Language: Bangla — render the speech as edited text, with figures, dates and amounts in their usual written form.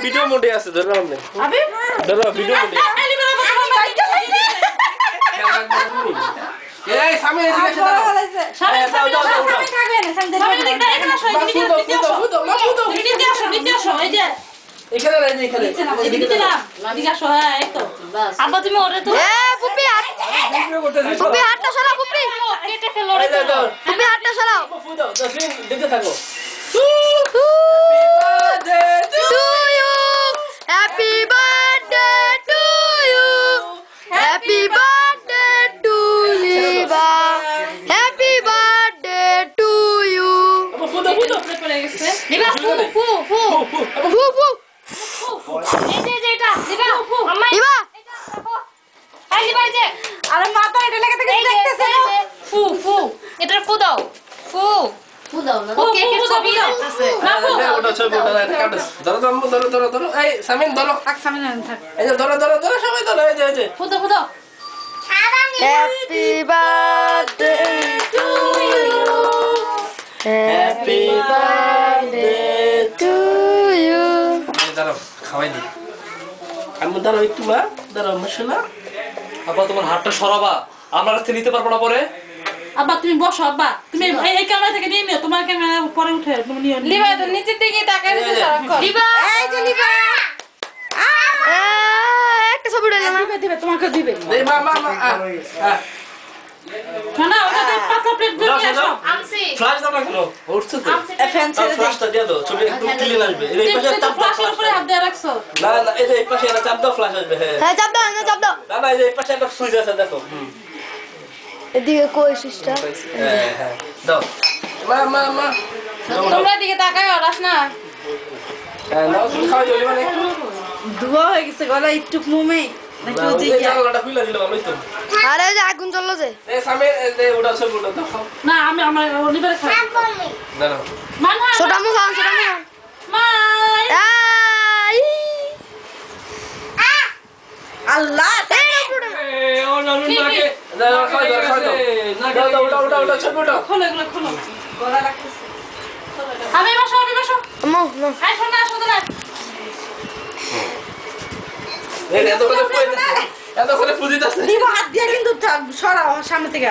ভিডিও মোডে আছে ধরো আপনি আবে ধরো ভিডিও মোডে এই সামনে এদিকে এসে দাও সামনে দাও থাকবে না সামনে দিকে এখানে আসো নিতে আসো এই যে এখানে রাই এখানে এদিকে না এদিকে আসো হ্যাঁ এই তো আব্বা তুমি ওরে তো এ ফুপি হাতটা সরাও ফুপি কেটে ফেলো রে ফুপি হাতটা সরাও ফু দাও 10 মিনিট দেখতে থাকো Happy birthday to you. Happy birthday to Liba. Happy birthday to you. ফু দাও পড়ে গেছে লিবা ফু Woo woo. এই যে এটা লিবা আম্মা Liba. এই লিবা এই যে আরে মাথা এটা লাগে থেকে দেখতেছ ফু এটা ফু দাও ফু দাও না ওকে কে ছবি আছে না ফু ওটা ছবি ওটা কাটছ ধরো এই সামিন ধরো থাক সামনে না থাক এই যে ধরো সবাই ধরো এই যে ফু দাও Happy birthday to you. Happy birthday to you. দাঁড়াও খাওয়াই দি আমি দাঁড়াও একটু মা দাঁড়াও মশলা আব্বা তোমার হাতটা সরাবা আমরা রাস্তা নিতে পারবো না পরে আব্বা তুমি বসো আব্বা তুমি এই ক্যামেরা থেকে নিয়ে নিও তোমার ক্যামেরা পরে উঠে তুমি নিও লিবা তো নিচের দিকে তাকাই দিতে সারাক্ষণ লিবা এই যে লিবা একটা ছবি উঠাইলে না দিবে তোমাকে দিবে এই মা না ওটা তো পাতলা প্লেট দিয়ে আসো আমসি ফ্ল্যাশ দাও না কেন উঠছে তো ফ্যান ছেড়ে দে ফ্ল্যাশটা দিয়ে দাও ছবি একটু ক্লিন আসবে এই পাশে তো চাপ দাও ফ্ল্যাশের উপরে হাত দিয়ে রাখছো না এই যে এই পাশে একটা চাপ দাও ফ্ল্যাশ আসবে হ্যাঁ হ্যাঁ চাপ দাও না এই যে এই পাশে একটা সুইচ আছে দেখো এদিকে কই সুইচটা হ্যাঁ দাও মা তোমরা দিকে তাকাও রাস না হ্যাঁ নাও তুমি খাওয়া যাবে মানে একটু ধোয়া হয়ে গেছে গলা একটু মুমে নাকি ও যে জানলাটা খুলে দিলাম আমি তো আরে যে আগুন জ্বললো যে এই সামনে এই ওটা ছবি ওটা দেখো না আমি আমার লিভারে খাই দাঁড়াও মানহা ছোটা মুখ মাই আই আল্লাহ ও নানুন নাকে দাও ওটা ছবি ওটা খোলো এগুলো খোলো গলা লাগতেছে আমি বসো আমো নো আই শোনা না এত করে ফুজিতাছে দিব হাত দিয়ে কিন্তু সরাও সামনে থেকে